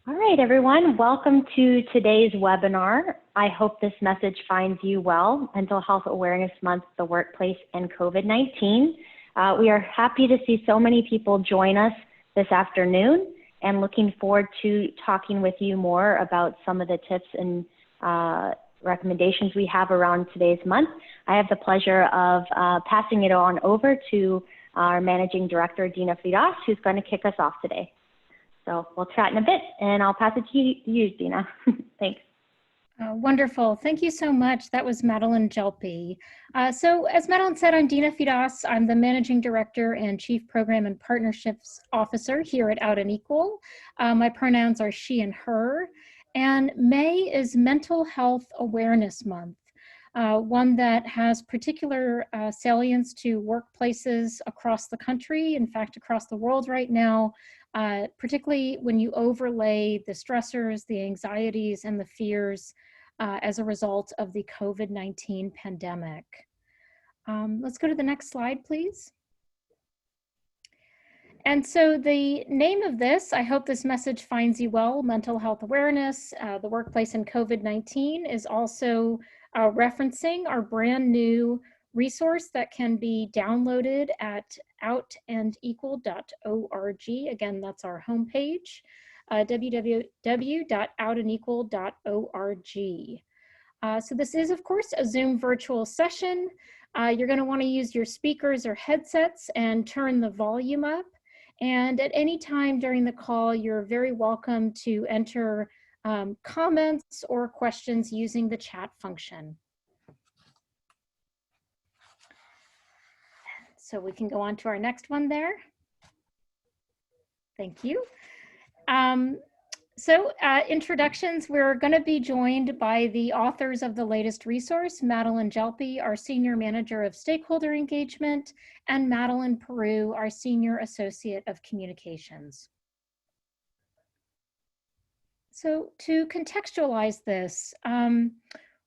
All right, everyone, welcome to today's webinar. I hope this message finds you well. Mental Health Awareness Month, the Workplace, and COVID-19. We are happy to see so many people join us this afternoon and looking forward to talking with you more about some of the tips and recommendations we have around today's month. I have the pleasure of passing it on over to our Managing Director, Dina Firas, who's going to kick us off today. So we'll chat in a bit, and I'll pass it to you, Dina. Thanks. Wonderful. Thank you so much. That was Madeline Jelpe. So as Madeline said, I'm Dina Firas. I'm the Managing Director and Chief Program and Partnerships Officer here at Out and Equal. My pronouns are she and her. And May is Mental Health Awareness Month, one that has particular salience to workplaces across the country, in fact, across the world right now. Particularly when you overlay the stressors, the anxieties, and the fears as a result of the COVID-19 pandemic. Let's go to the next slide, please. And so the name of this, I hope this message finds you well, Mental Health Awareness, the Workplace, and COVID-19 is also referencing our brand new resource that can be downloaded at outandequal.org. Again, that's our homepage, www.outandequal.org. So this is, of course, a Zoom virtual session. You're going to want to use your speakers or headsets and turn the volume up. And at any time during the call, you're very welcome to enter comments or questions using the chat function. So we can go on to our next one there. Thank you. Introductions, we're going to be joined by the authors of the latest resource, Madeline Jelpe, our Senior Manager of Stakeholder Engagement, and Madeline Peru, our Senior Associate of Communications. So to contextualize this, when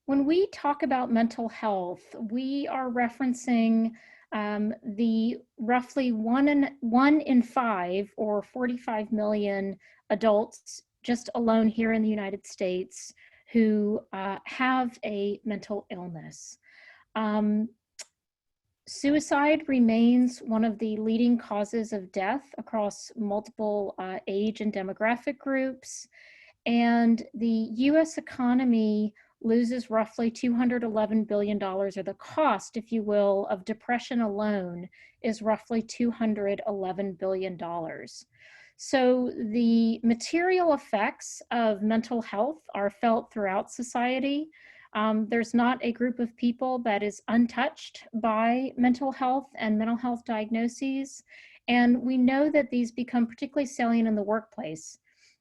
we talk about mental health, we are referencing the roughly one in 5 or 45 million adults just alone here in the United States who have a mental illness. Suicide remains one of the leading causes of death across multiple age and demographic groups. And the US economy loses roughly $211 billion, or the cost, if you will, of depression alone is roughly $211 billion. So the material effects of mental health are felt throughout society. There's not a group of people that is untouched by mental health and mental health diagnoses. And we know that these become particularly salient in the workplace.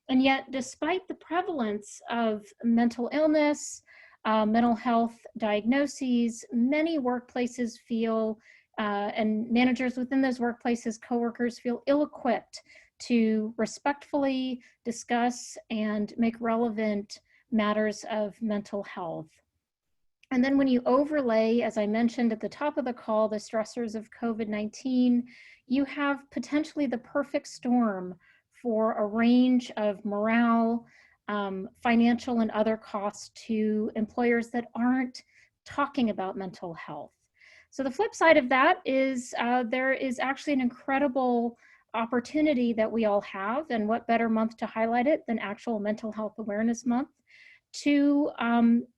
And yet, despite the prevalence of mental illness, mental health diagnoses, many workplaces feel, and managers within those workplaces, coworkers feel ill-equipped to respectfully discuss and make relevant matters of mental health. And then when you overlay, as I mentioned at the top of the call, the stressors of COVID-19, you have potentially the perfect storm for a range of morale, financial and other costs to employers that aren't talking about mental health. So the flip side of that is there is actually an incredible opportunity that we all have, and what better month to highlight it than actual Mental Health Awareness Month, to,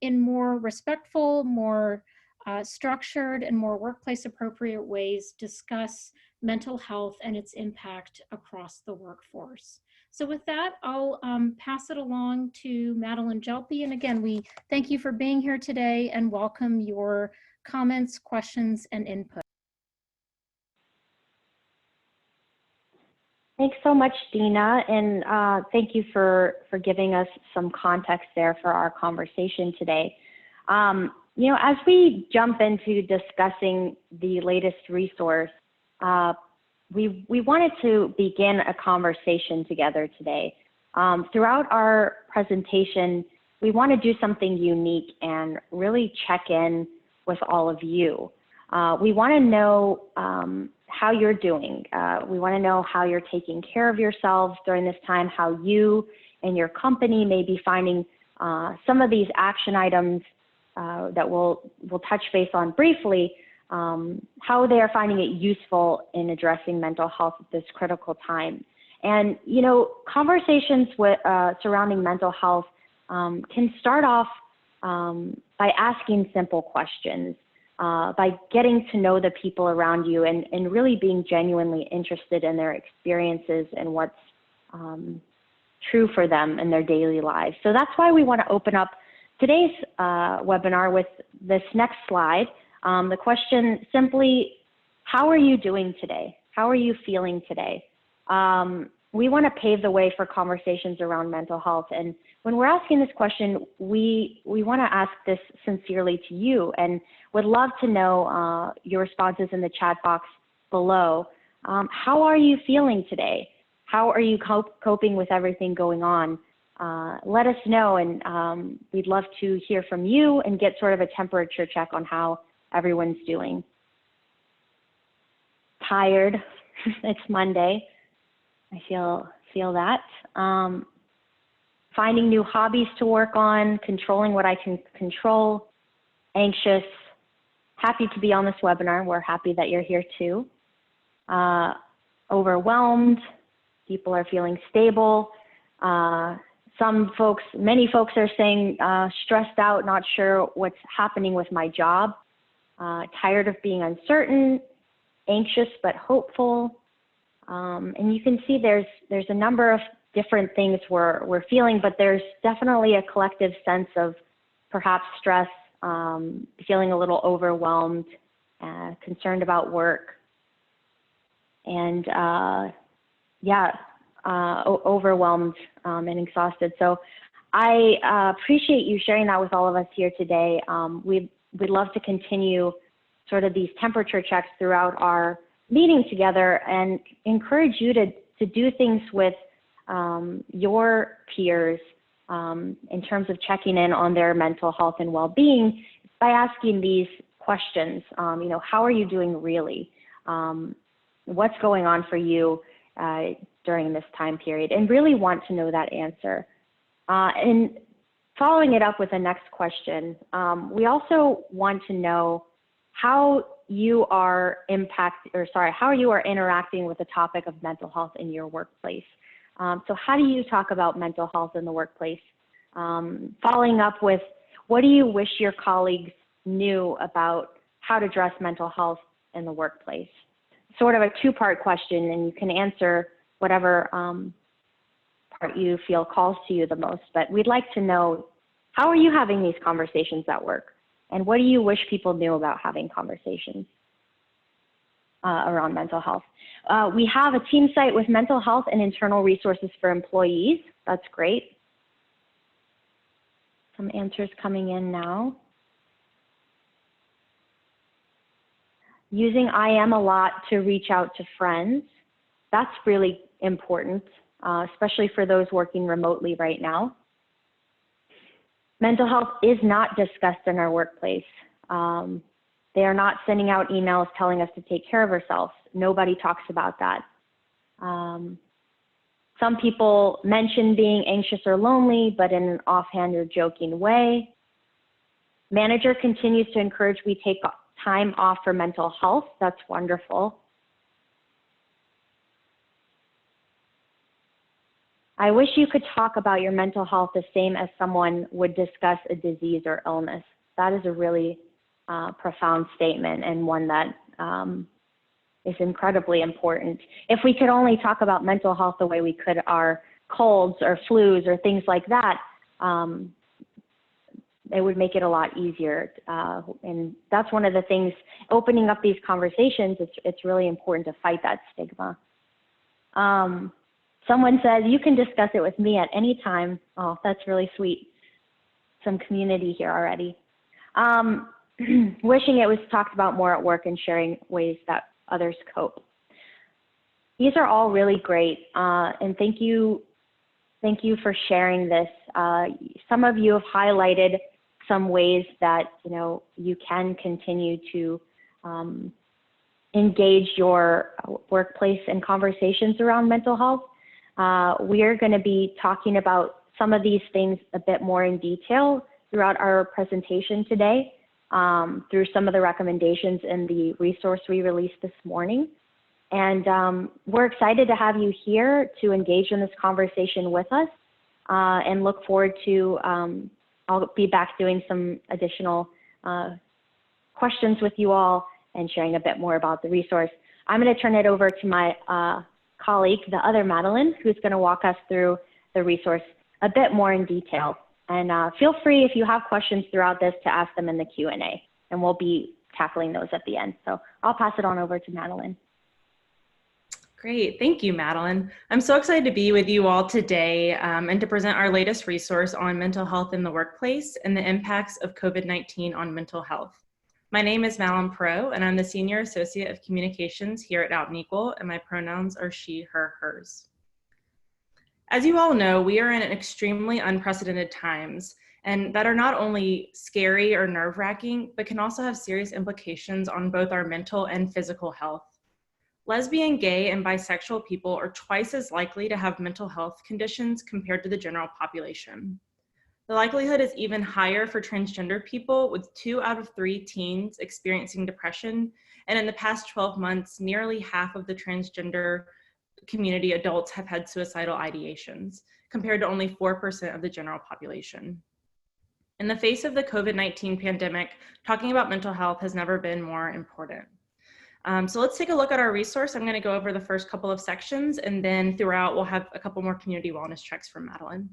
in more respectful, more structured, and more workplace appropriate ways, discuss mental health and its impact across the workforce. So with that, I'll pass it along to Madeline Jelpe. And again, we thank you for being here today and welcome your comments, questions, and input. Thanks so much, Dina, and thank you for giving us some context there for our conversation today. You know, as we jump into discussing the latest resource, we wanted to begin a conversation together today. Throughout our presentation, we want to do something unique and really check in with all of you. We want to know how you're doing. We want to know how you're taking care of yourselves during this time, how you in your company may be finding some of these action items that we'll touch base on briefly, how they are finding it useful in addressing mental health at this critical time. And, you know, conversations with, surrounding mental health can start off by asking simple questions, by getting to know the people around you and really being genuinely interested in their experiences and what's true for them in their daily lives. So that's why we want to open up today's webinar with this next slide. The question simply, how are you doing today? How are you feeling today? We want to pave the way for conversations around mental health. And when we're asking this question, we want to ask this sincerely to you and would love to know your responses in the chat box below. How are you feeling today? How are you coping with everything going on? Let us know, and we'd love to hear from you and get sort of a temperature check on how everyone's doing. Tired. It's Monday. I feel that. Finding new hobbies to work on, controlling what I can control, anxious, happy to be on this webinar. We're happy that you're here too. Overwhelmed, people are feeling stable. Many folks are saying stressed out, not sure what's happening with my job, tired of being uncertain, anxious but hopeful. And you can see there's a number of different things we're feeling, but there's definitely a collective sense of perhaps stress, feeling a little overwhelmed, concerned about work, and overwhelmed and exhausted. So I appreciate you sharing that with all of us here today. We'd love to continue sort of these temperature checks throughout our meeting together and encourage you to do things with your peers in terms of checking in on their mental health and well-being by asking these questions. You know, how are you doing really? What's going on for you during this time period? And really want to know that answer. And following it up with the next question, we also want to know how you are interacting with the topic of mental health in your workplace. So how do you talk about mental health in the workplace? Following up with, what do you wish your colleagues knew about how to address mental health in the workplace? Sort of a two-part question, and you can answer whatever part you feel calls to you the most. But we'd like to know, how are you having these conversations at work? And what do you wish people knew about having conversations around mental health? We have a team site with mental health and internal resources for employees. That's great. Some answers coming in now. Using IM a lot to reach out to friends. That's really important, especially for those working remotely right now. Mental health is not discussed in our workplace. They are not sending out emails telling us to take care of ourselves. Nobody talks about that. Some people mention being anxious or lonely, but in an offhand or joking way. Manager continues to encourage we take time off for mental health. That's wonderful. I wish you could talk about your mental health the same as someone would discuss a disease or illness. That is a really profound statement, and one that is incredibly important. If we could only talk about mental health the way we could our colds or flus or things like that, it would make it a lot easier. And that's one of the things, opening up these conversations, it's really important to fight that stigma. Someone says, you can discuss it with me at any time. Oh, that's really sweet. Some community here already. Wishing it was talked about more at work and sharing ways that others cope. These are all really great, and thank you for sharing this. Some of you have highlighted some ways that you can continue to engage your workplace in conversations around mental health. We are going to be talking about some of these things a bit more in detail throughout our presentation today, through some of the recommendations in the resource we released this morning. And we're excited to have you here to engage in this conversation with us, and look forward to, I'll be back doing some additional questions with you all and sharing a bit more about the resource. I'm going to turn it over to my colleague, the other Madeline, who's going to walk us through the resource a bit more in detail. And feel free, if you have questions throughout this, to ask them in the Q&A, and we'll be tackling those at the end. So I'll pass it on over to Madeline. Great, thank you, Madeline. I'm so excited to be with you all today and to present our latest resource on mental health in the workplace and the impacts of COVID-19 on mental health. My name is Madeline Perot, and I'm the Senior Associate of Communications here at Out and Equal, and my pronouns are she, her, hers. As you all know, we are in extremely unprecedented times, and that are not only scary or nerve-wracking, but can also have serious implications on both our mental and physical health. Lesbian, gay, and bisexual people are twice as likely to have mental health conditions compared to the general population. The likelihood is even higher for transgender people, with 2 out of 3 teens experiencing depression, and in the past 12 months, nearly half of the transgender community adults have had suicidal ideations, compared to only 4% of the general population. In the face of the COVID-19 pandemic, talking about mental health has never been more important. So let's take a look at our resource. I'm going to go over the first couple of sections, and then throughout we'll have a couple more community wellness checks from Madeline.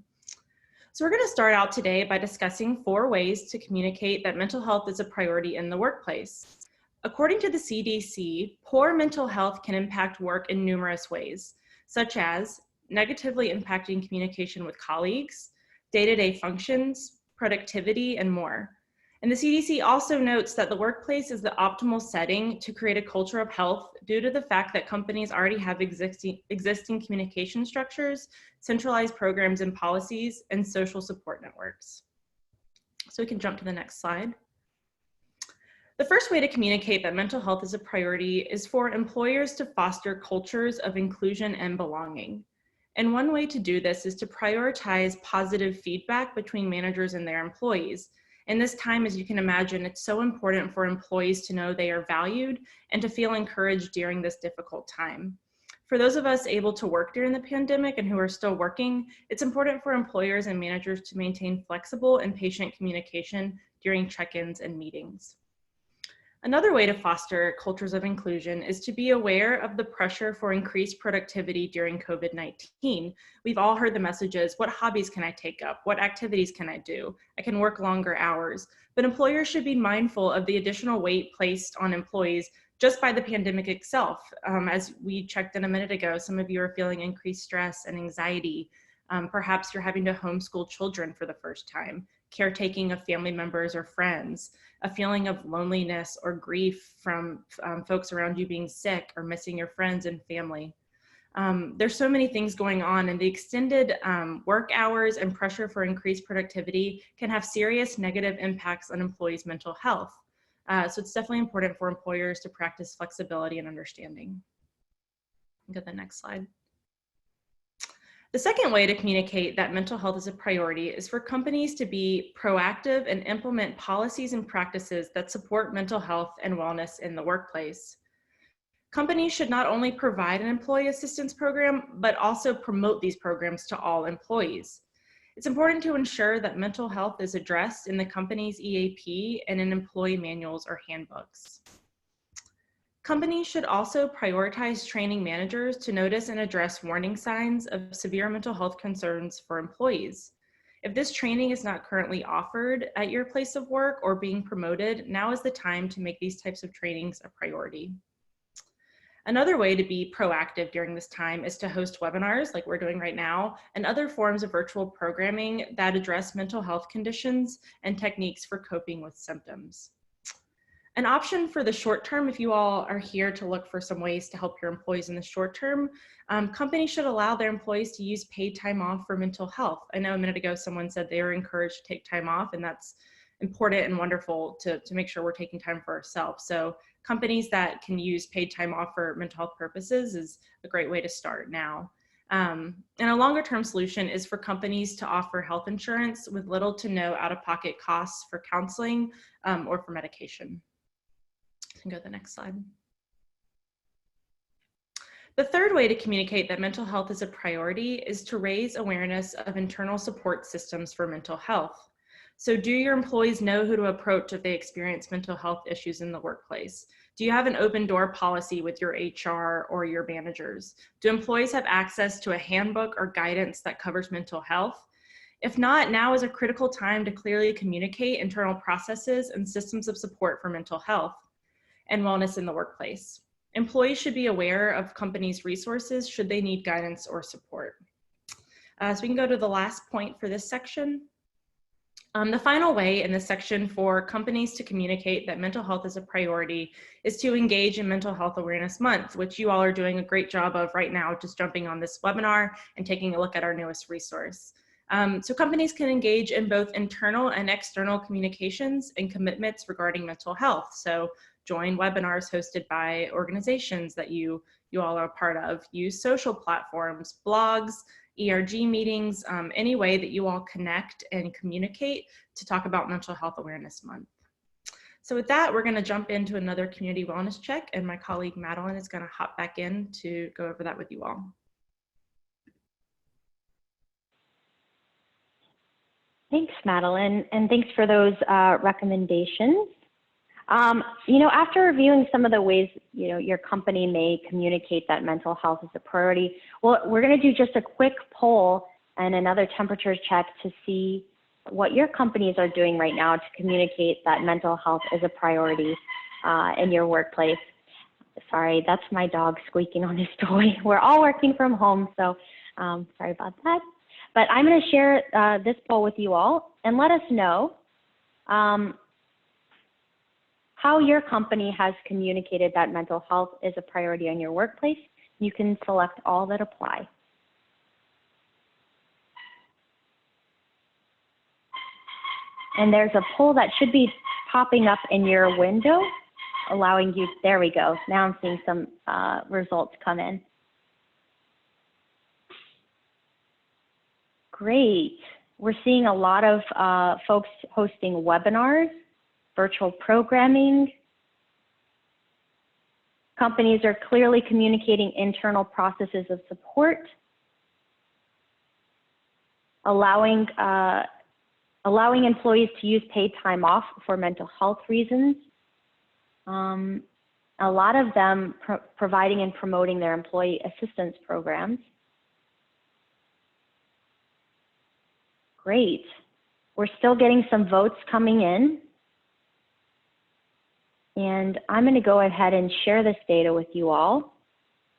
So we're going to start out today by discussing 4 ways to communicate that mental health is a priority in the workplace. According to the CDC, poor mental health can impact work in numerous ways, such as negatively impacting communication with colleagues, day-to-day functions, productivity, and more. And the CDC also notes that the workplace is the optimal setting to create a culture of health due to the fact that companies already have existing communication structures, centralized programs and policies, and social support networks. So we can jump to the next slide. The first way to communicate that mental health is a priority is for employers to foster cultures of inclusion and belonging. And one way to do this is to prioritize positive feedback between managers and their employees. In this time, as you can imagine, it's so important for employees to know they are valued and to feel encouraged during this difficult time. For those of us able to work during the pandemic and who are still working, it's important for employers and managers to maintain flexible and patient communication during check-ins and meetings. Another way to foster cultures of inclusion is to be aware of the pressure for increased productivity during COVID-19. We've all heard the messages, what hobbies can I take up? What activities can I do? I can work longer hours. But employers should be mindful of the additional weight placed on employees just by the pandemic itself. As we checked in a minute ago, some of you are feeling increased stress and anxiety. Perhaps you're having to homeschool children for the first time, caretaking of family members or friends, a feeling of loneliness or grief from folks around you being sick or missing your friends and family. There's so many things going on, and the extended work hours and pressure for increased productivity can have serious negative impacts on employees' mental health. So it's definitely important for employers to practice flexibility and understanding. Go to the next slide. The second way to communicate that mental health is a priority is for companies to be proactive and implement policies and practices that support mental health and wellness in the workplace. Companies should not only provide an employee assistance program, but also promote these programs to all employees. It's important to ensure that mental health is addressed in the company's EAP and in employee manuals or handbooks. Companies should also prioritize training managers to notice and address warning signs of severe mental health concerns for employees. If this training is not currently offered at your place of work or being promoted, now is the time to make these types of trainings a priority. Another way to be proactive during this time is to host webinars like we're doing right now and other forms of virtual programming that address mental health conditions and techniques for coping with symptoms. An option for the short term, if you all are here to look for some ways to help your employees in the short term, companies should allow their employees to use paid time off for mental health. I know a minute ago someone said they were encouraged to take time off, and that's important and wonderful to make sure we're taking time for ourselves. So companies that can use paid time off for mental health purposes is a great way to start now. And a longer term solution is for companies to offer health insurance with little to no out-of-pocket costs for counseling or for medication. You can go to the next slide. The third way to communicate that mental health is a priority is to raise awareness of internal support systems for mental health. So do your employees know who to approach if they experience mental health issues in the workplace? Do you have an open door policy with your HR or your managers? Do employees have access to a handbook or guidance that covers mental health? If not, now is a critical time to clearly communicate internal processes and systems of support for mental health and wellness in the workplace. Employees should be aware of companies' resources should they need guidance or support. So we can go to the last point for this section. The final way in this section for companies to communicate that mental health is a priority is to engage in Mental Health Awareness Month, which you all are doing a great job of right now, just jumping on this webinar and taking a look at our newest resource. So companies can engage in both internal and external communications and commitments regarding mental health. So join webinars hosted by organizations that you all are a part of, use social platforms, blogs, ERG meetings, any way that you all connect and communicate to talk about Mental Health Awareness Month. So with that, we're gonna jump into another community wellness check, and my colleague Madeline is gonna hop back in to go over that with you all. Thanks, Madeline, and thanks for those recommendations. After reviewing some of the ways, your company may communicate that mental health is a priority, well, we're going to do just a quick poll and another temperature check to see what your companies are doing right now to communicate that mental health is a priority in your workplace. Sorry, that's my dog squeaking on his toy. We're all working from home, so sorry about that. But I'm going to share this poll with you all and let us know how your company has communicated that mental health is a priority in your workplace. You can select all that apply. And there's a poll that should be popping up in your window, allowing you, there we go. Now I'm seeing some results come in. Great. We're seeing a lot of folks hosting webinars, virtual programming. Companies are clearly communicating internal processes of support, allowing employees to use paid time off for mental health reasons. A lot of them providing and promoting their employee assistance programs. Great. We're still getting some votes coming in. And I'm going to go ahead and share this data with you all.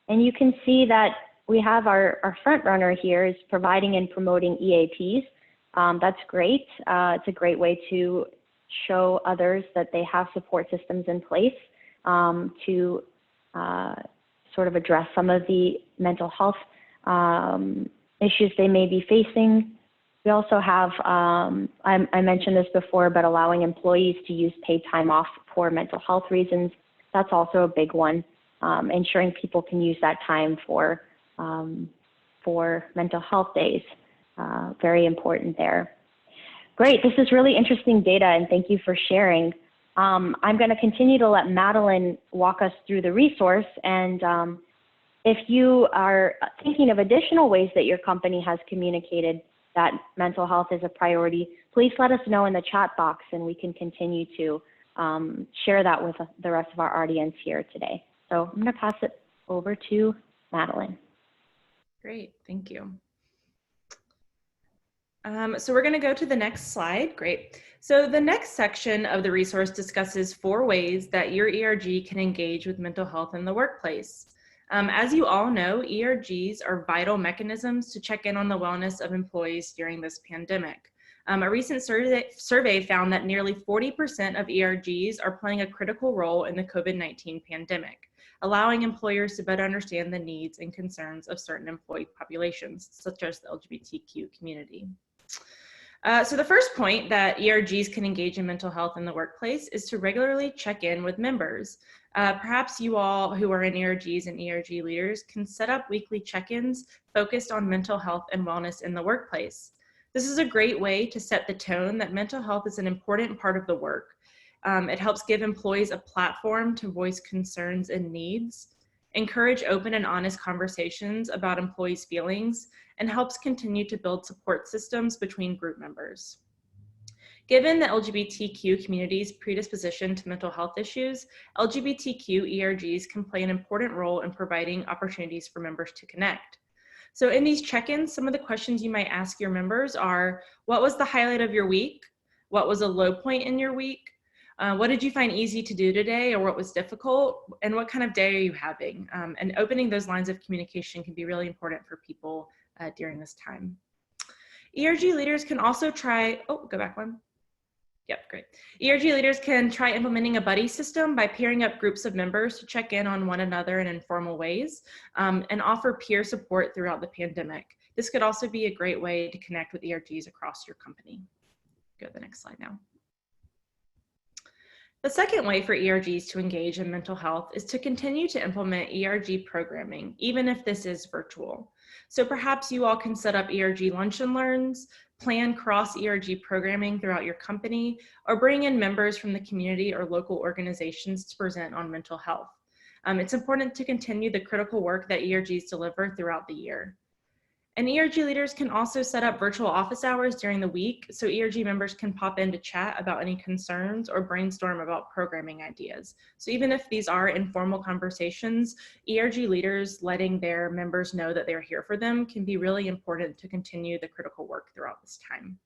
And you can see that we have our front runner here is providing and promoting EAPs. That's great. It's a great way to show others that they have support systems in place to sort of address some of the mental health issues they may be facing. We also have, I mentioned this before, but allowing employees to use paid time off for mental health reasons. That's also a big one. Ensuring people can use that time for mental health days. Very important there. Great, this is really interesting data, and thank you for sharing. I'm going to continue to let Madeline walk us through the resource, and if you are thinking of additional ways that your company has communicated that mental health is a priority, please let us know in the chat box, and we can continue to share that with the rest of our audience here today. So I'm going to pass it over to Madeline. Great, thank you. So we're going to go to the next slide. Great. So the next section of the resource discusses 4 ways that your ERG can engage with mental health in the workplace. As you all know, ERGs are vital mechanisms to check in on the wellness of employees during this pandemic. A recent survey found that nearly 40% of ERGs are playing a critical role in the COVID-19 pandemic, allowing employers to better understand the needs and concerns of certain employee populations, such as the LGBTQ community. So the first point that ERGs can engage in mental health in the workplace is to regularly check in with members. Perhaps you all who are in ERGs and ERG leaders can set up weekly check-ins focused on mental health and wellness in the workplace. This is a great way to set the tone that mental health is an important part of the work. It helps give employees a platform to voice concerns and needs, encourage open and honest conversations about employees' feelings, and helps continue to build support systems between group members. Given the LGBTQ community's predisposition to mental health issues, LGBTQ ERGs can play an important role in providing opportunities for members to connect. So in these check-ins, some of the questions you might ask your members are, what was the highlight of your week? What was a low point in your week? What did you find easy to do today, or what was difficult? And what kind of day are you having? And opening those lines of communication can be really important for people during this time. ERG leaders can also try, oh, go back one. Yep, great. ERG leaders can try implementing a buddy system by pairing up groups of members to check in on one another in informal ways and offer peer support throughout the pandemic. This could also be a great way to connect with ERGs across your company. Go to the next slide now. The second way for ERGs to engage in mental health is to continue to implement ERG programming, even if this is virtual. So perhaps you all can set up ERG lunch and learns, plan cross-ERG programming throughout your company, or bring in members from the community or local organizations to present on mental health. It's important to continue the critical work that ERGs deliver throughout the year. And ERG leaders can also set up virtual office hours during the week so ERG members can pop in to chat about any concerns or brainstorm about programming ideas. So even if these are informal conversations, ERG leaders letting their members know that they're here for them can be really important to continue the critical work throughout this time.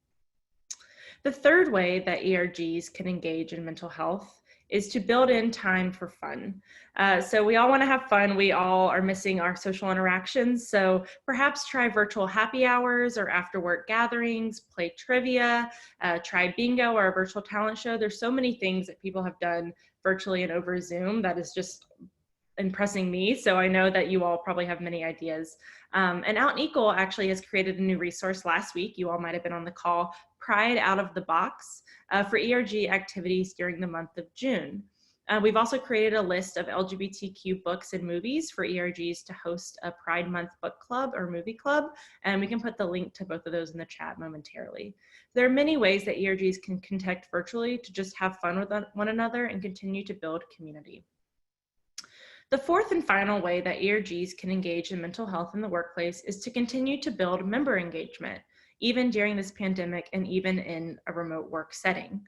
The third way that ERGs can engage in mental health is to build in time for fun. So we all want to have fun. We all are missing our social interactions. So perhaps try virtual happy hours or after work gatherings, play trivia, try bingo or a virtual talent show. There's so many things that people have done virtually and over Zoom that is just impressing me. So I know that you all probably have many ideas. And Out and Equal actually has created a new resource last week. You all might have been on the call, Pride Out of the Box, for ERG activities during the month of June. We've also created a list of LGBTQ books and movies for ERGs to host a Pride Month book club or movie club, and we can put the link to both of those in the chat momentarily. There are many ways that ERGs can connect virtually to just have fun with one another and continue to build community. The fourth and final way that ERGs can engage in mental health in the workplace is to continue to build member engagement, even during this pandemic and even in a remote work setting.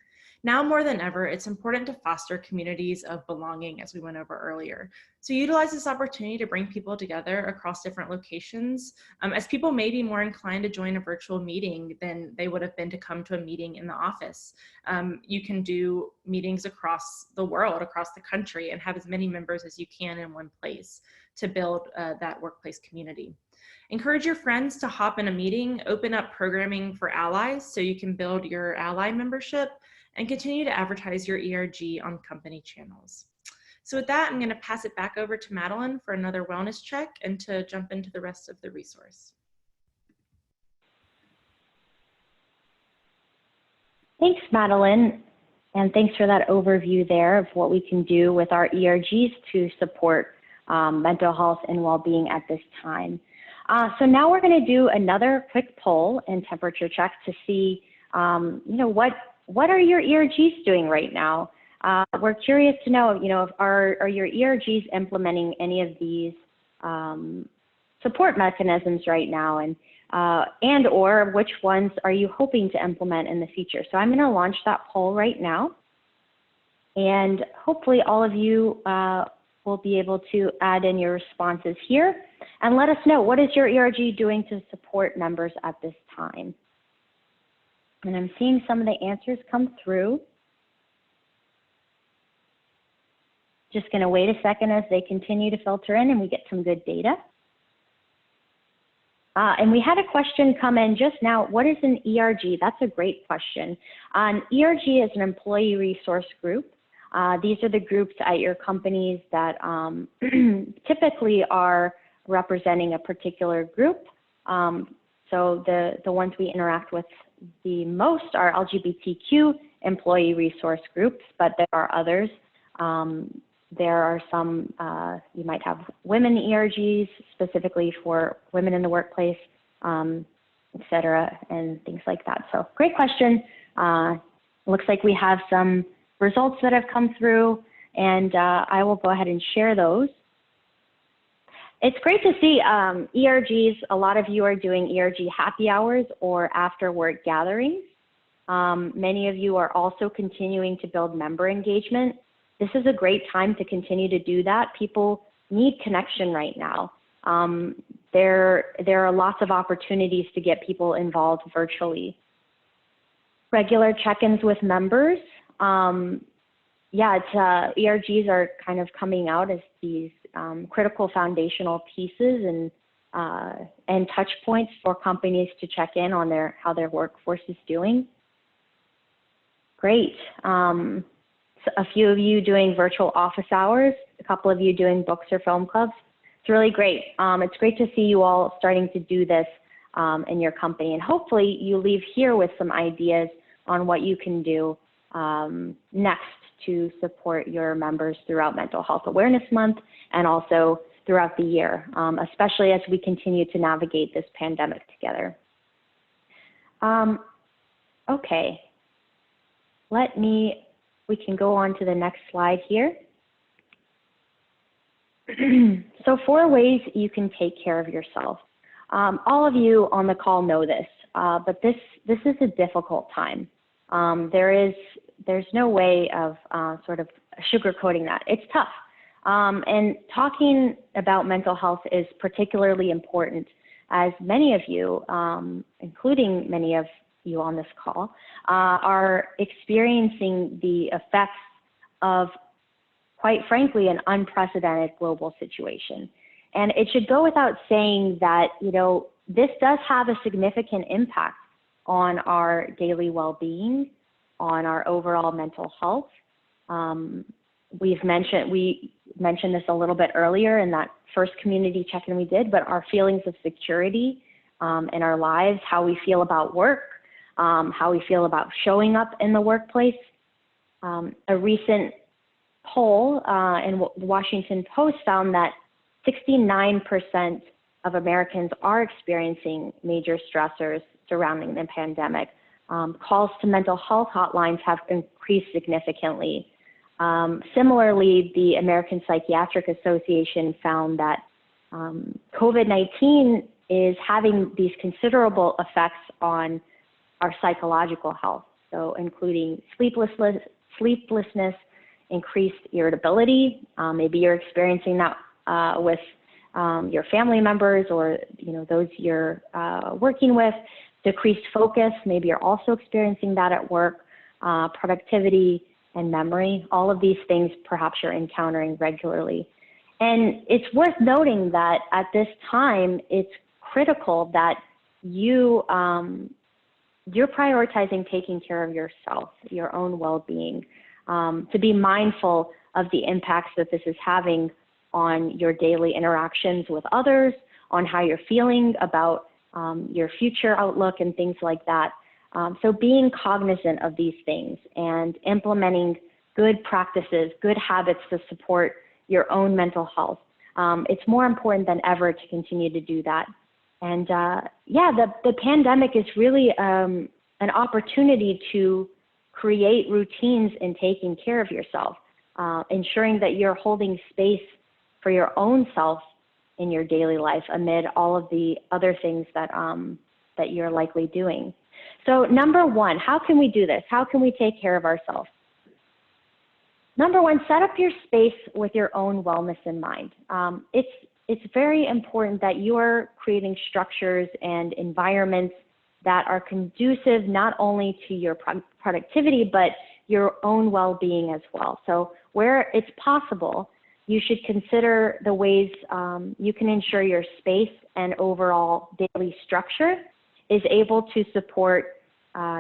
Now more than ever, it's important to foster communities of belonging, as we went over earlier. So utilize this opportunity to bring people together across different locations, as people may be more inclined to join a virtual meeting than they would have been to come to a meeting in the office. You can do meetings across the world, across the country, and have as many members as you can in one place to build that workplace community. Encourage your friends to hop in a meeting, open up programming for allies so you can build your ally membership, and continue to advertise your ERG on company channels. So with that, I'm going to pass it back over to Madeline for another wellness check and to jump into the rest of the resource. Thanks, Madeline, and thanks for that overview there of what we can do with our ERGs to support mental health and well-being at this time. So now we're going to do another quick poll and temperature check to see, what are your ERGs doing right now? We're curious to know, are your ERGs implementing any of these support mechanisms right now, and or which ones are you hoping to implement in the future? So I'm going to launch that poll right now, and hopefully all of you will be able to add in your responses here and let us know, what is your ERG doing to support members at this time? And I'm seeing some of the answers come through. Just going to wait a second as they continue to filter in and we get some good data. And we had a question come in just now. What is an ERG? That's a great question. An ERG is an employee resource group. These are the groups at your companies that typically are representing a particular group. So the ones we interact with the most are LGBTQ employee resource groups, but there are others. There are some, you might have women ERGs, specifically for women in the workplace, et cetera, and things like that. So great question. Looks like we have some results that have come through, and I will go ahead and share those. It's great to see ERGs. A lot of you are doing ERG happy hours or after work gatherings. Many of you are also continuing to build member engagement. This is a great time to continue to do that. People need connection right now. There are lots of opportunities to get people involved virtually. Regular check-ins with members. ERGs are kind of coming out as these critical foundational pieces and touch points for companies to check in on how their workforce is doing. Great. A few of you doing virtual office hours, a couple of you doing books or film clubs. It's really great. It's great to see you all starting to do this in your company, and hopefully you leave here with some ideas on what you can do next to support your members throughout Mental Health Awareness Month and also throughout the year, especially as we continue to navigate this pandemic together. Okay, we can go on to the next slide here. So 4 ways you can take care of yourself. All of you on the call know this, but this is a difficult time. There's no way of sort of sugarcoating that. It's tough. And talking about mental health is particularly important, as many of you, including many of you on this call, are experiencing the effects of, quite frankly, an unprecedented global situation. And it should go without saying that, this does have a significant impact on our daily well-being, on our overall mental health. We mentioned this a little bit earlier in that first community check-in we did, but our feelings of security in our lives, how we feel about work, how we feel about showing up in the workplace. A recent poll in the Washington Post found that 69% of Americans are experiencing major stressors surrounding the pandemic. Calls to mental health hotlines have increased significantly. Similarly, the American Psychiatric Association found that COVID-19 is having these considerable effects on our psychological health, so including sleeplessness, increased irritability. Maybe you're experiencing that with your family members or those you're working with. Decreased focus, maybe you're also experiencing that at work. Productivity and memory, all of these things perhaps you're encountering regularly. And it's worth noting that at this time, it's critical that you're prioritizing taking care of yourself, your own well-being, to be mindful of the impacts that this is having on your daily interactions with others, on how you're feeling about your future outlook and things like that. So being cognizant of these things and implementing good practices, good habits to support your own mental health. It's more important than ever to continue to do that. And the pandemic is really an opportunity to create routines in taking care of yourself, ensuring that you're holding space for your own self in your daily life amid all of the other things that you're likely doing. So number one, how can we do this? How can we take care of ourselves? Number one, set up your space with your own wellness in mind. It's very important that you are creating structures and environments that are conducive not only to your productivity, but your own well-being as well. So where it's possible, you should consider the ways you can ensure your space and overall daily structure is able to support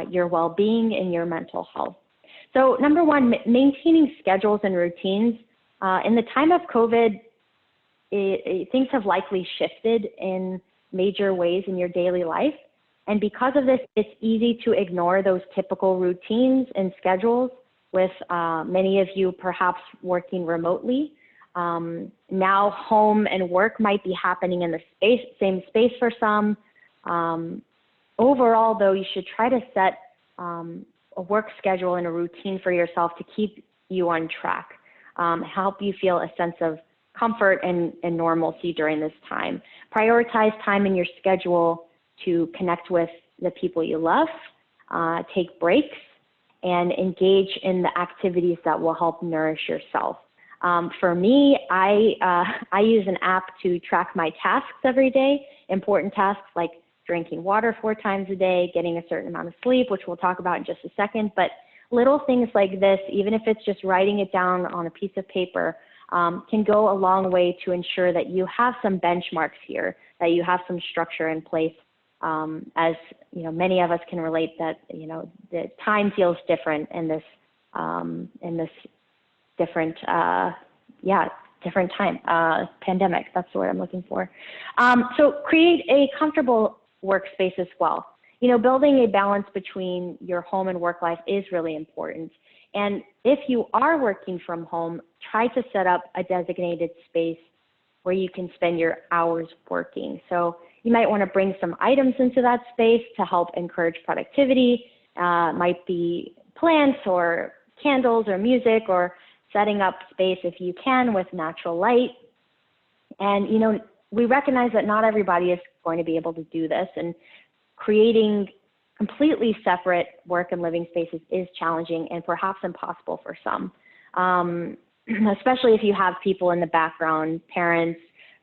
your well-being and your mental health. So number one, maintaining schedules and routines. In the time of COVID, things have likely shifted in major ways in your daily life. And because of this, it's easy to ignore those typical routines and schedules, with many of you perhaps working remotely. Now home and work might be happening in the same space for some. Overall, though, you should try to set a work schedule and a routine for yourself to keep you on track, help you feel a sense of comfort and normalcy during this time. Prioritize time in your schedule to connect with the people you love, take breaks, and engage in the activities that will help nourish yourself. For me, I use an app to track my tasks every day, important tasks like drinking water 4 times a day, getting a certain amount of sleep, which we'll talk about in just a second. But little things like this, even if it's just writing it down on a piece of paper, can go a long way to ensure that you have some benchmarks here, that you have some structure in place. As you know, many of us can relate that, you know, the time feels different in this different, different time, pandemic, that's the word I'm looking for. So create a comfortable workspace as well. You know, building a balance between your home and work life is really important. And if you are working from home, try to set up a designated space where you can spend your hours working. So you might want to bring some items into that space to help encourage productivity. Might be plants or candles or music, or setting up space if you can with natural light. And, you know, we recognize that not everybody is going to be able to do this, and creating completely separate work and living spaces is challenging and perhaps impossible for some, especially if you have people in the background, parents,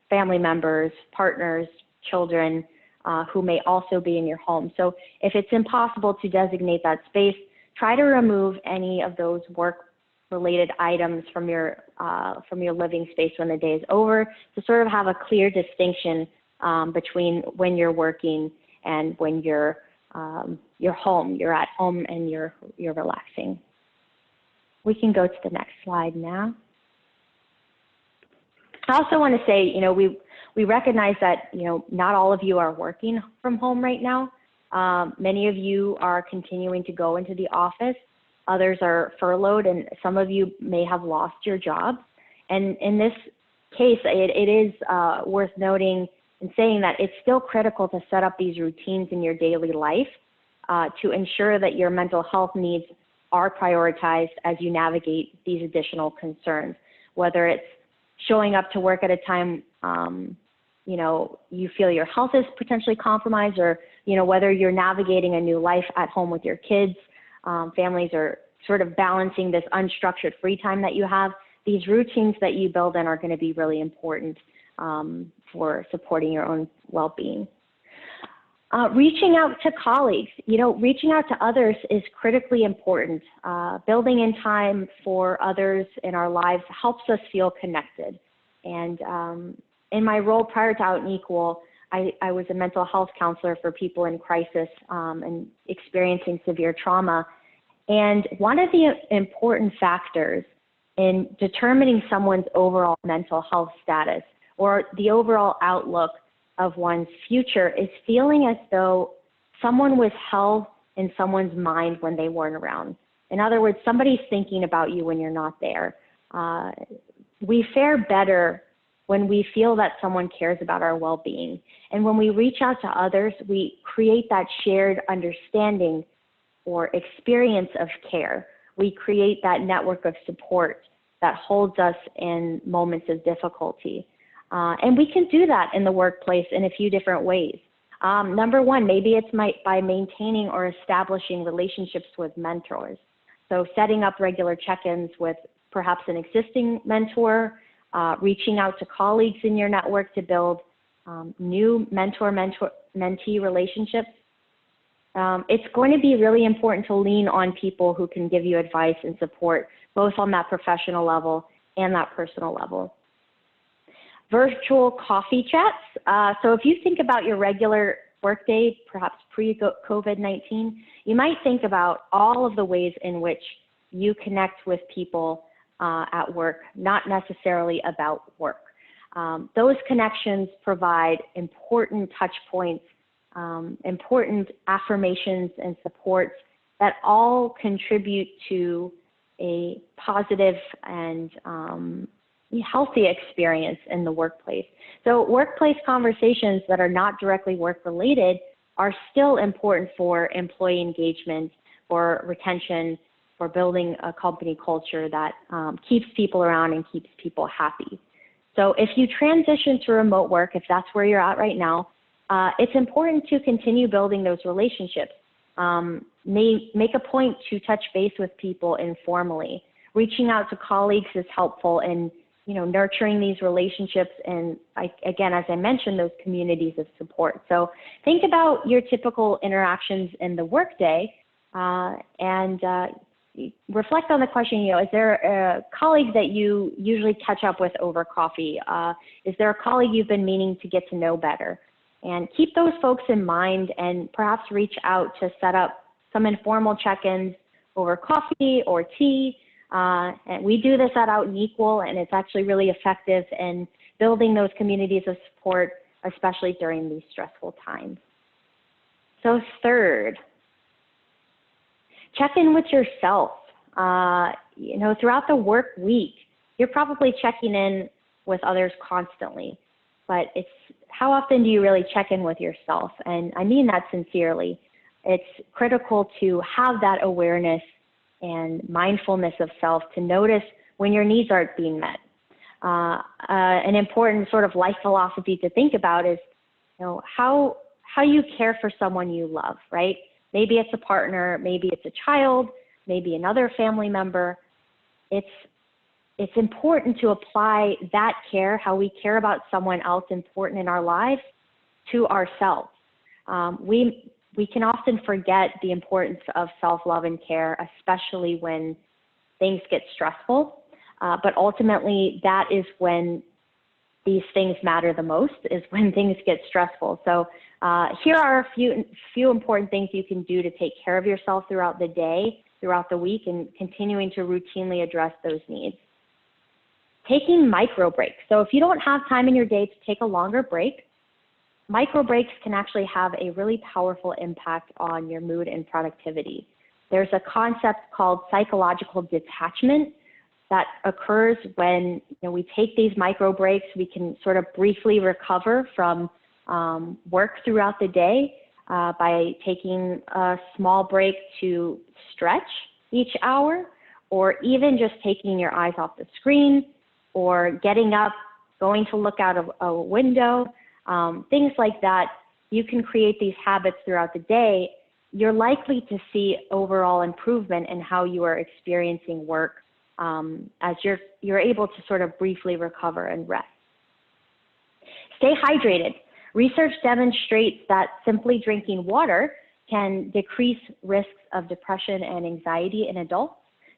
family members, partners, children, who may also be in your home. So if it's impossible to designate that space, try to remove any of those work-related items from your living space when the day is over, to sort of have a clear distinction between when you're working and when you're home. You're at home and you're relaxing. We can go to the next slide now. I also want to say, you know, we recognize that, you know, not all of you are working from home right now. Many of you are continuing to go into the office. Others are furloughed, and some of you may have lost your jobs. And in this case, it is worth noting and saying that it's still critical to set up these routines in your daily life to ensure that your mental health needs are prioritized as you navigate these additional concerns, whether it's showing up to work at a time you know, you feel your health is potentially compromised, or, you know, whether you're navigating a new life at home with your kids. Families are sort of balancing this unstructured free time that you have. These routines that you build in are going to be really important for supporting your own well-being. Reaching out to colleagues, you know, reaching out to others is critically important. Building in time for others in our lives helps us feel connected. And in my role prior to Out and Equal, I was a mental health counselor for people in crisis and experiencing severe trauma. And one of the important factors in determining someone's overall mental health status or the overall outlook of one's future is feeling as though someone was held in someone's mind when they weren't around. In other words, somebody's thinking about you when you're not there. We fare better when we feel that someone cares about our well-being. And when we reach out to others, we create that shared understanding or experience of care. We create that network of support that holds us in moments of difficulty. And we can do that in the workplace in a few different ways. Number one, maybe it's by maintaining or establishing relationships with mentors. So setting up regular check-ins with perhaps an existing mentor, reaching out to colleagues in your network to build new mentor-mentee relationships. It's going to be really important to lean on people who can give you advice and support, both on that professional level and that personal level. Virtual coffee chats. So if you think about your regular workday, perhaps pre-COVID-19, you might think about all of the ways in which you connect with people at work, not necessarily about work. Those connections provide important touch points important affirmations and supports that all contribute to a positive and healthy experience in the workplace. So workplace conversations that are not directly work related are still important for employee engagement, for retention, for building a company culture that keeps people around and keeps people happy. So if you transition to remote work, if that's where you're at right now, it's important to continue building those relationships. Make a point to touch base with people informally. Reaching out to colleagues is helpful in nurturing these relationships and, again, as I mentioned, those communities of support. So think about your typical interactions in the workday and reflect on the question, is there a colleague that you usually catch up with over coffee? Is there a colleague you've been meaning to get to know better? And keep those folks in mind and perhaps reach out to set up some informal check-ins over coffee or tea. And we do this at Out and Equal, and it's actually really effective in building those communities of support, especially during these stressful times. So third, check in with yourself. Throughout the work week, you're probably checking in with others constantly, but it's how often do you really check in with yourself? And I mean that sincerely. It's critical to have that awareness and mindfulness of self to notice when your needs aren't being met. An important sort of life philosophy to think about is, how you care for someone you love, right? Maybe it's a partner, maybe it's a child, maybe another family member. It's important to apply that care, how we care about someone else important in our lives, to ourselves. We can often forget the importance of self-love and care, especially when things get stressful. But ultimately, that is when these things matter the most, is when things get stressful. So here are a few important things you can do to take care of yourself throughout the day, throughout the week, and continuing to routinely address those needs. Taking micro breaks. So if you don't have time in your day to take a longer break, micro breaks can actually have a really powerful impact on your mood and productivity. There's a concept called psychological detachment that occurs when we take these micro breaks. We can sort of briefly recover from work throughout the day by taking a small break to stretch each hour, or even just taking your eyes off the screen, or getting up, going to look out of a window, things like that. You can create these habits throughout the day. You're likely to see overall improvement in how you are experiencing work as you're able to sort of briefly recover and rest. Stay hydrated. Research demonstrates that simply drinking water can decrease risks of depression and anxiety in adults.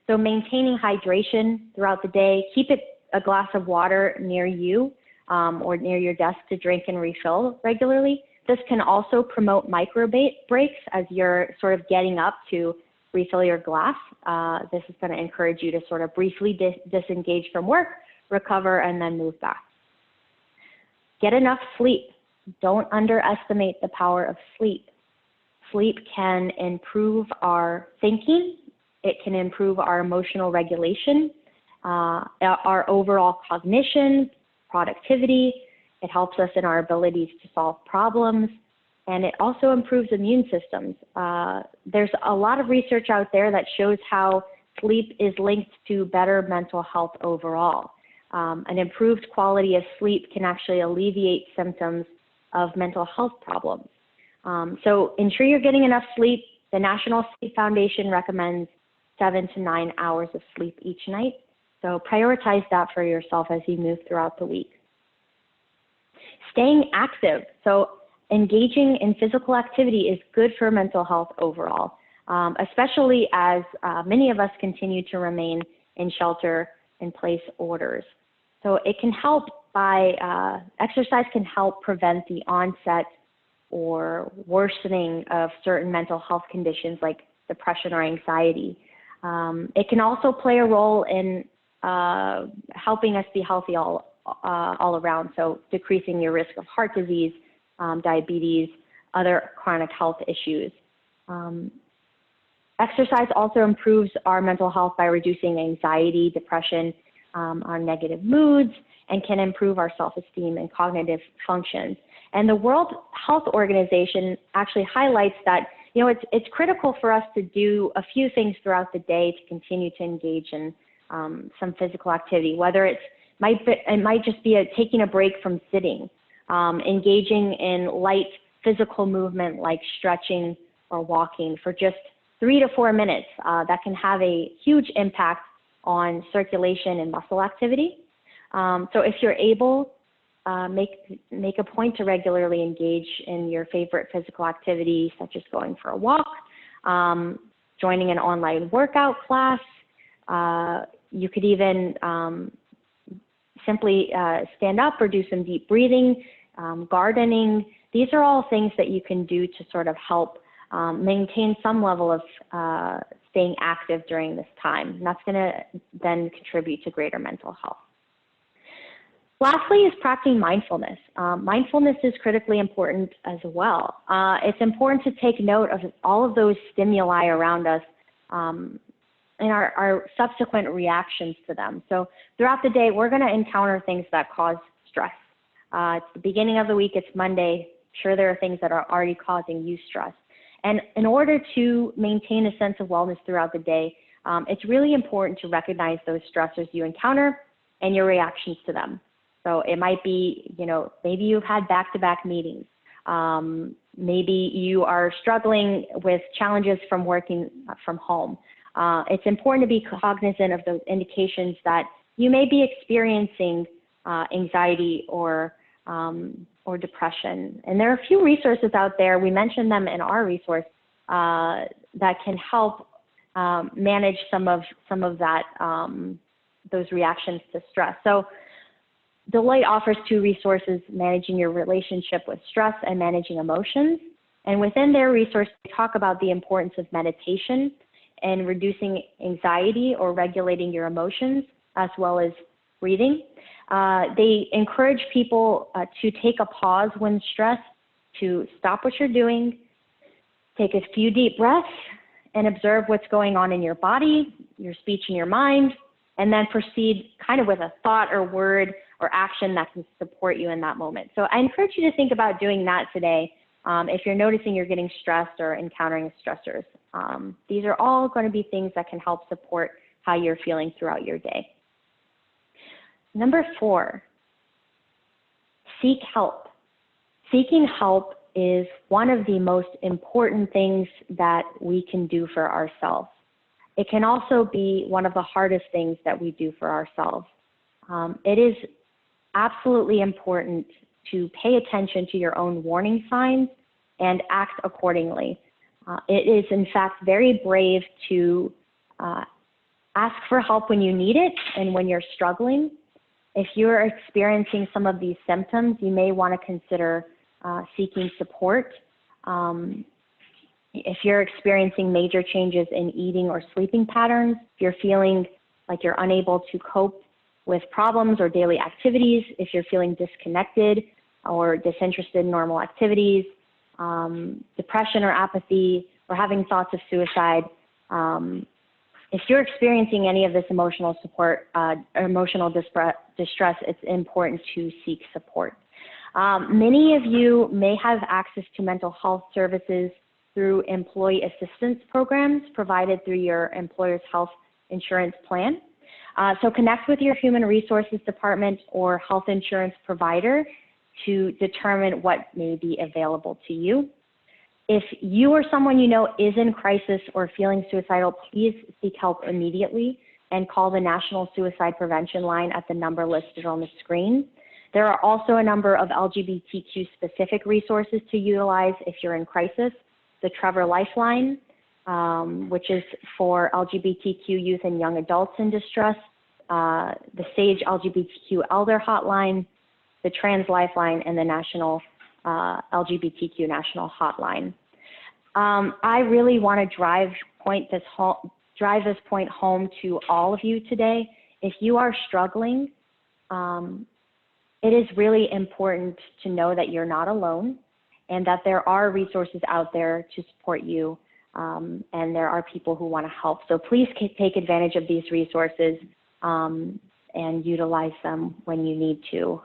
So maintaining hydration throughout the day, keep a glass of water near you or near your desk to drink and refill regularly. This can also promote micro breaks as you're sort of getting up to refill your glass. This is going to encourage you to sort of briefly disengage from work, recover, and then move back. Get enough sleep. Don't underestimate the power of sleep. Sleep can improve our thinking. It can improve our emotional regulation, our overall cognition, productivity. It helps us in our abilities to solve problems, and it also improves immune systems. There's a lot of research out there that shows how sleep is linked to better mental health overall. An improved quality of sleep can actually alleviate symptoms of mental health problems. So ensure you're getting enough sleep. The National Sleep Foundation recommends 7 to 9 hours of sleep each night. So prioritize that for yourself as you move throughout the week. Staying active. So engaging in physical activity is good for mental health overall, especially as many of us continue to remain in shelter-in-place orders. So it can help by, exercise can help prevent the onset or worsening of certain mental health conditions like depression or anxiety. It can also play a role in helping us be healthy all around, so decreasing your risk of heart disease, diabetes, other chronic health issues. Exercise also improves our mental health by reducing anxiety, depression, our negative moods, and can improve our self-esteem and cognitive functions. And the World Health Organization actually highlights that, you know, it's critical for us to do a few things throughout the day to continue to engage in some physical activity, whether it might just be taking a break from sitting, engaging in light physical movement like stretching or walking for just 3 to 4 minutes. That can have a huge impact on circulation and muscle activity. So if you're able, make a point to regularly engage in your favorite physical activity, such as going for a walk, joining an online workout class. You could even simply stand up or do some deep breathing, gardening. These are all things that you can do to sort of help maintain some level of staying active during this time. And that's going to then contribute to greater mental health. Lastly is practicing mindfulness. Mindfulness is critically important as well. It's important to take note of all of those stimuli around us and our subsequent reactions to them. So throughout the day, we're going to encounter things that cause stress. It's the beginning of the week, it's Monday. Sure, there are things that are already causing you stress. And in order to maintain a sense of wellness throughout the day, it's really important to recognize those stressors you encounter and your reactions to them. So it might be, you know, maybe you've had back-to-back meetings. Maybe you are struggling with challenges from working from home. It's important to be cognizant of those indications that you may be experiencing anxiety or depression. And there are a few resources out there, we mentioned them in our resource, that can help manage some of that, those reactions to stress. So Deloitte offers 2 resources: managing your relationship with stress and managing emotions. And within their resource, they talk about the importance of meditation and reducing anxiety or regulating your emotions, as well as breathing. They encourage people to take a pause when stressed, to stop what you're doing, take a few deep breaths, and observe what's going on in your body, your speech, and your mind, and then proceed kind of with a thought or word or action that can support you in that moment. So I encourage you to think about doing that today if you're noticing you're getting stressed or encountering stressors. These are all going to be things that can help support how you're feeling throughout your day. Number 4, seek help. Seeking help is one of the most important things that we can do for ourselves. It can also be one of the hardest things that we do for ourselves. It is absolutely important to pay attention to your own warning signs and act accordingly. It is, in fact, very brave to ask for help when you need it and when you're struggling. If you're experiencing some of these symptoms, you may want to consider seeking support. If you're experiencing major changes in eating or sleeping patterns, if you're feeling like you're unable to cope with problems or daily activities, if you're feeling disconnected or disinterested in normal activities, depression or apathy, or having thoughts of suicide, if you're experiencing any of this emotional support, emotional distress, it's important to seek support. Many of you may have access to mental health services through employee assistance programs provided through your employer's health insurance plan. So connect with your human resources department or health insurance provider to determine what may be available to you. If you or someone you know is in crisis or feeling suicidal, please seek help immediately and call the National Suicide Prevention Line at the number listed on the screen. There are also a number of LGBTQ specific resources to utilize if you're in crisis. The Trevor Lifeline, which is for LGBTQ youth and young adults in distress, the SAGE LGBTQ Elder Hotline, the Trans Lifeline, and the National LGBTQ National Hotline. I really want to drive this point home to all of you today. If you are struggling, it is really important to know that you're not alone and that there are resources out there to support you, and there are people who want to help. So please take advantage of these resources and utilize them when you need to.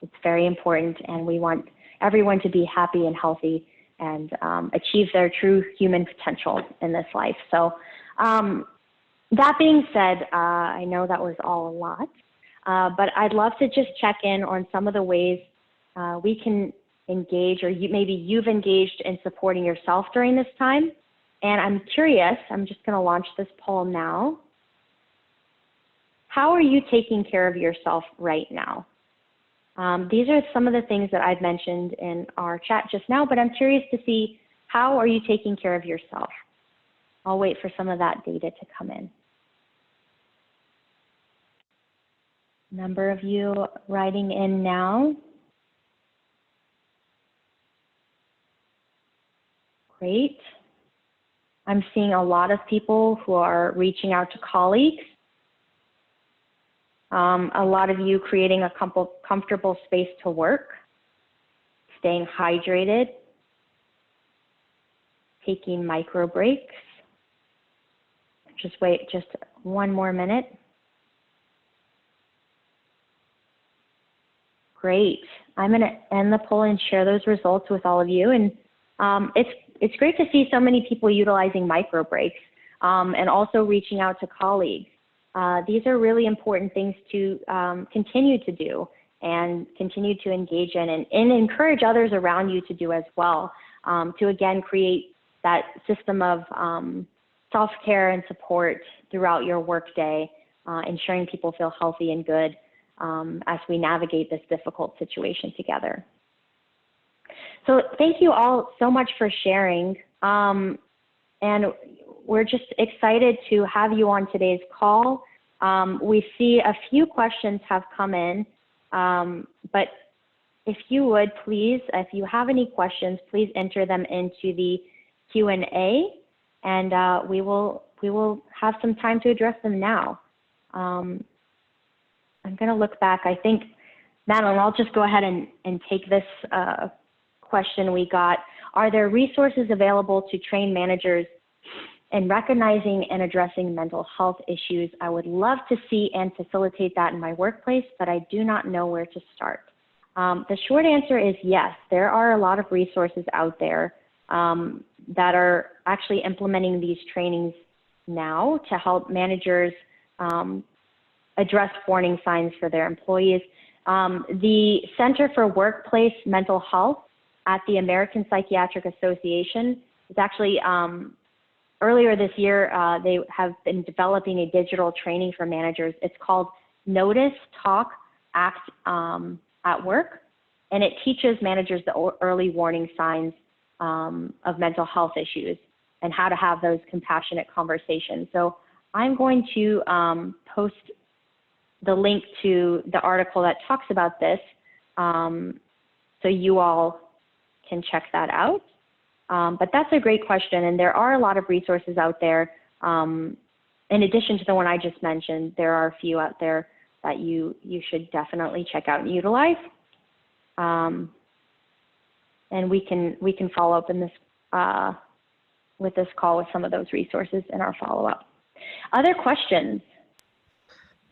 It's very important, and we want everyone to be happy and healthy and achieve their true human potential in this life. So that being said, I know that was all a lot, but I'd love to just check in on some of the ways we can engage, or maybe you've engaged in supporting yourself during this time. And I'm curious, I'm just going to launch this poll now. How are you taking care of yourself right now? These are some of the things that I've mentioned in our chat just now, but I'm curious to see, how are you taking care of yourself? I'll wait for some of that data to come in. Number of you writing in now. Great. I'm seeing a lot of people who are reaching out to colleagues. A lot of you creating a comfortable space to work, staying hydrated, taking micro breaks. Just wait just one more minute. Great. I'm going to end the poll and share those results with all of you. And it's great to see so many people utilizing micro breaks and also reaching out to colleagues. These are really important things to continue to do and continue to engage in, and encourage others around you to do as well, to again create that system of self-care and support throughout your workday, ensuring people feel healthy and good as we navigate this difficult situation together. So thank you all so much for sharing. And we're just excited to have you on today's call. We see a few questions have come in, but if you would please, if you have any questions, please enter them into the Q&A, and we will have some time to address them now. I'm going to look back. I think, Madeline, I'll just go ahead and take this question we got. Are there resources available to train managers in recognizing and addressing mental health issues? I would love to see and facilitate that in my workplace, but I do not know where to start. The short answer is yes, there are a lot of resources out there that are actually implementing these trainings now to help managers address warning signs for their employees. The Center for Workplace Mental Health at the American Psychiatric Association is actually, earlier this year, they have been developing a digital training for managers. It's called Notice, Talk, Act at Work, and it teaches managers the early warning signs of mental health issues and how to have those compassionate conversations. So I'm going to post the link to the article that talks about this, so you all can check that out. But that's a great question, and there are a lot of resources out there. In addition to the one I just mentioned, there are a few out there that you should definitely check out and utilize. And we can follow up in this with this call with some of those resources in our follow-up. Other questions?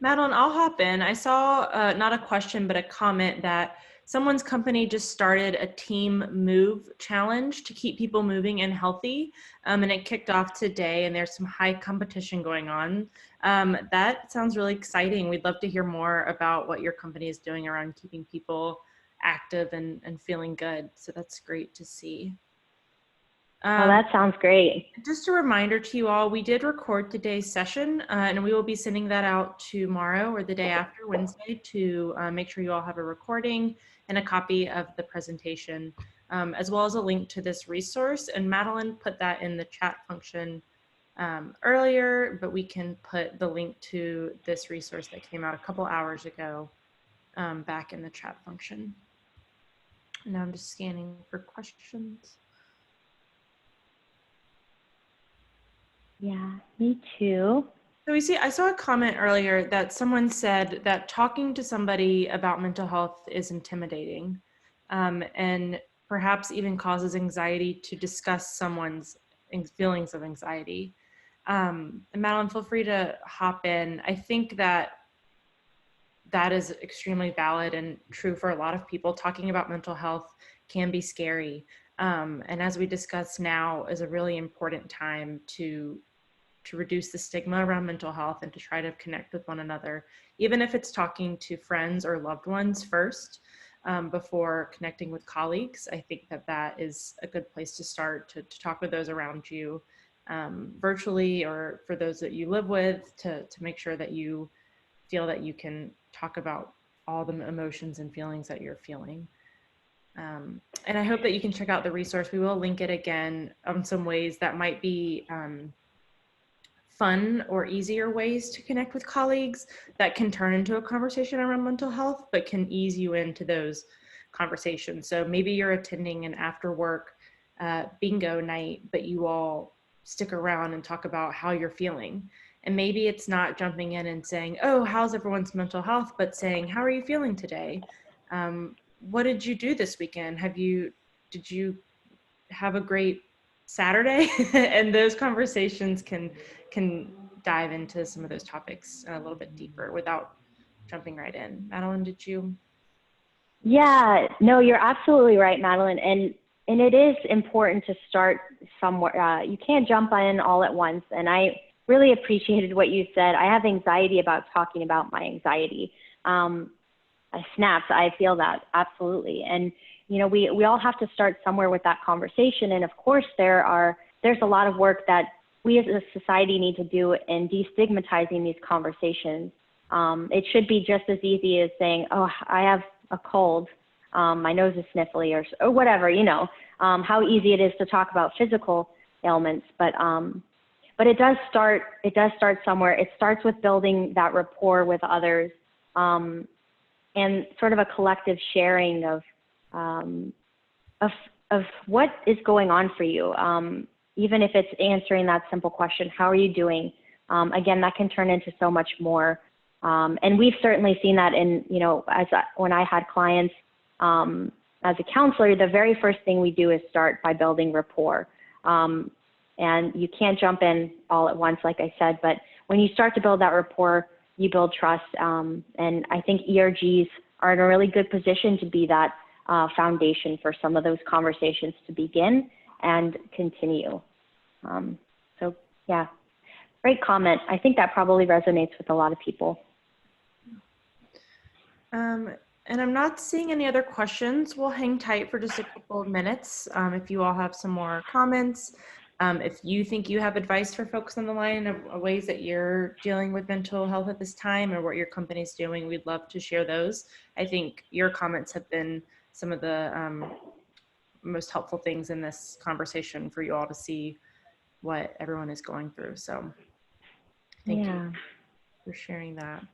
Madeline, I'll hop in. I saw not a question, but a comment that someone's company just started a team move challenge to keep people moving and healthy. And it kicked off today, and there's some high competition going on. That sounds really exciting. We'd love to hear more about what your company is doing around keeping people active and feeling good. So that's great to see. Oh, that sounds great. Just a reminder to you all, we did record today's session, and we will be sending that out tomorrow or the day after, Wednesday, to make sure you all have a recording and a copy of the presentation, as well as a link to this resource. And Madeline put that in the chat function earlier, but we can put the link to this resource that came out a couple hours ago back in the chat function. Now I'm just scanning for questions. Yeah, me too. So I saw a comment earlier that someone said that talking to somebody about mental health is intimidating. And perhaps even causes anxiety to discuss someone's feelings of anxiety. And Madeline, feel free to hop in. I think that is extremely valid and true for a lot of people. Talking about mental health can be scary. And as we discussed, now is a really important time to reduce the stigma around mental health and to try to connect with one another, even if it's talking to friends or loved ones first, before connecting with colleagues. I think that is a good place to start, to talk with those around you, virtually, or for those that you live with, to make sure that you feel that you can talk about all the emotions and feelings that you're feeling. And I hope that you can check out the resource. We will link it again on some ways that might be fun or easier ways to connect with colleagues that can turn into a conversation around mental health, but can ease you into those conversations. So maybe you're attending an after work bingo night, but you all stick around and talk about how you're feeling. And maybe it's not jumping in and saying, oh, how's everyone's mental health, but saying, how are you feeling today? What did you do this weekend? Did you have a great Saturday? And those conversations can dive into some of those topics a little bit deeper without jumping right in. Madeline, did you? Yeah, no, you're absolutely right, Madeline. And it is important to start somewhere. You can't jump in all at once. And I really appreciated what you said. I have anxiety about talking about my anxiety. I snapped. I feel that, absolutely. And, you know, we all have to start somewhere with that conversation. And of course, there's a lot of work that we as a society need to do in destigmatizing these conversations. It should be just as easy as saying, oh, I have a cold, my nose is sniffly, or whatever, you know, how easy it is to talk about physical ailments. But it does start somewhere. It starts with building that rapport with others, and sort of a collective sharing of what is going on for you. Even if it's answering that simple question, how are you doing? Again, that can turn into so much more. And we've certainly seen that in, you know, when I had clients as a counselor, the very first thing we do is start by building rapport. And you can't jump in all at once, like I said, but when you start to build that rapport, you build trust. And I think ERGs are in a really good position to be that foundation for some of those conversations to begin and continue. So yeah, great comment. I think that probably resonates with a lot of people. And I'm not seeing any other questions. We'll hang tight for just a couple of minutes. If you all have some more comments, if you think you have advice for folks on the line of ways that you're dealing with mental health at this time, or what your company's doing, we'd love to share those. I think your comments have been some of the most helpful things in this conversation for you all to see what everyone is going through. So thank you for sharing that.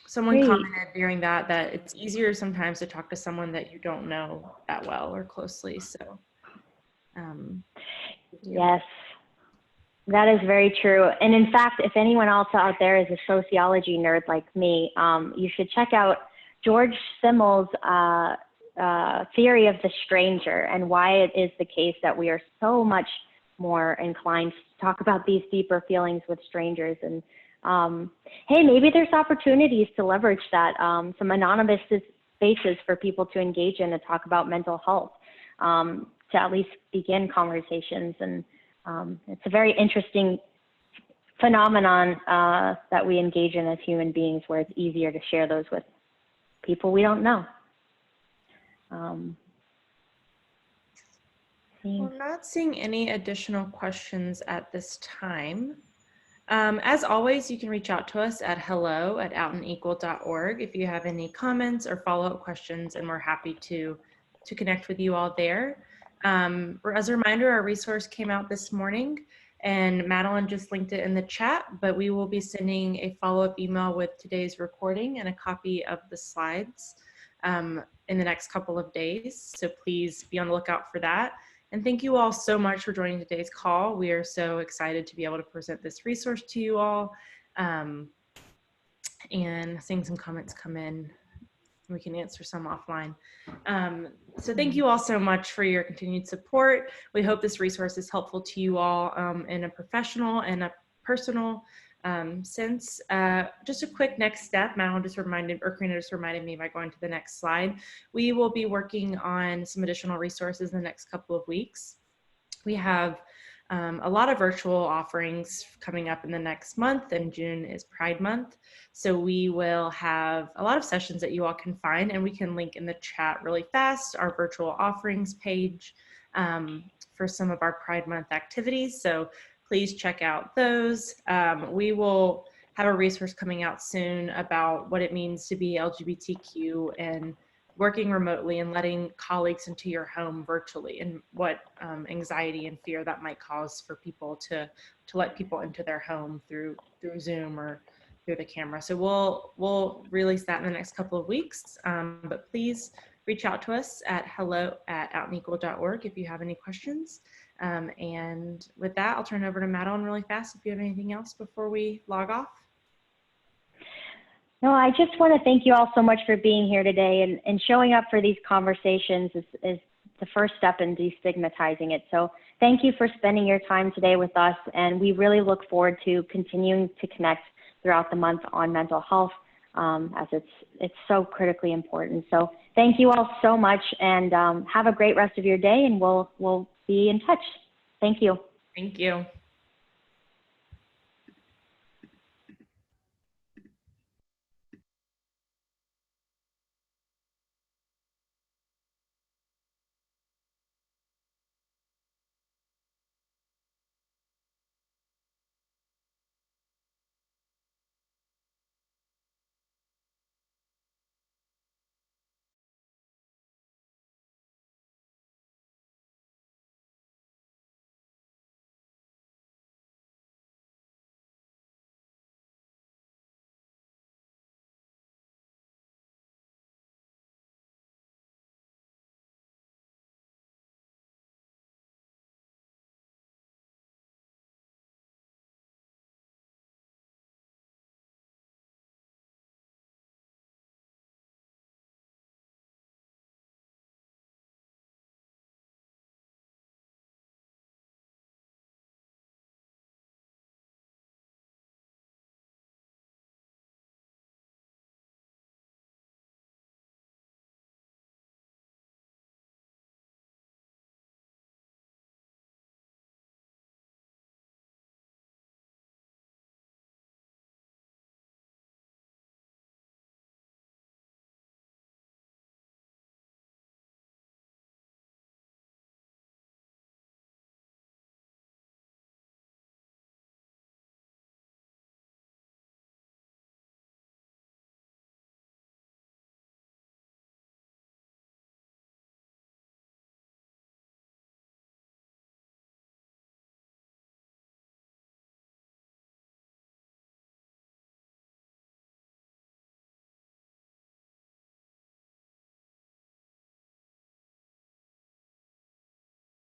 Someone commented during that it's easier sometimes to talk to someone that you don't know that well or closely. So yes, that is very true. And in fact, if anyone else out there is a sociology nerd like me, you should check out George Simmel's theory of the stranger, and why it is the case that we are so much more inclined to talk about these deeper feelings with strangers. And hey, maybe there's opportunities to leverage that, some anonymous spaces for people to engage in to talk about mental health, to at least begin conversations. And it's a very interesting phenomenon that we engage in as human beings, where it's easier to share those with people we don't know. We're not seeing any additional questions at this time. As always, you can reach out to us at hello@outandequal.org if you have any comments or follow-up questions, and we're happy to connect with you all there. As a reminder, our resource came out this morning, and Madeline just linked it in the chat, but we will be sending a follow-up email with today's recording and a copy of the slides in the next couple of days. So please be on the lookout for that. And thank you all so much for joining today's call. We are so excited to be able to present this resource to you all. And seeing some comments come in. We can answer some offline. So thank you all so much for your continued support. We hope this resource is helpful to you all in a professional and a personal sense. Just a quick next step, Madeline just reminded, or Karina just reminded me by going to the next slide. We will be working on some additional resources in the next couple of weeks. We have a lot of virtual offerings coming up in the next month, and June is Pride Month. So we will have a lot of sessions that you all can find, and we can link in the chat really fast our virtual offerings page for some of our Pride Month activities. So please check out those. We will have a resource coming out soon about what it means to be LGBTQ and working remotely and letting colleagues into your home virtually, and what anxiety and fear that might cause for people to let people into their home through Zoom or through the camera. So we'll release that in the next couple of weeks, but please reach out to us at hello@outandequal.org if you have any questions. And with that, I'll turn it over to Madeline really fast if you have anything else before we log off. No, I just want to thank you all so much for being here today, and showing up for these conversations is the first step in destigmatizing it. So thank you for spending your time today with us, and we really look forward to continuing to connect throughout the month on mental health, as it's so critically important. So thank you all so much, and have a great rest of your day, and we'll be in touch. Thank you. Thank you.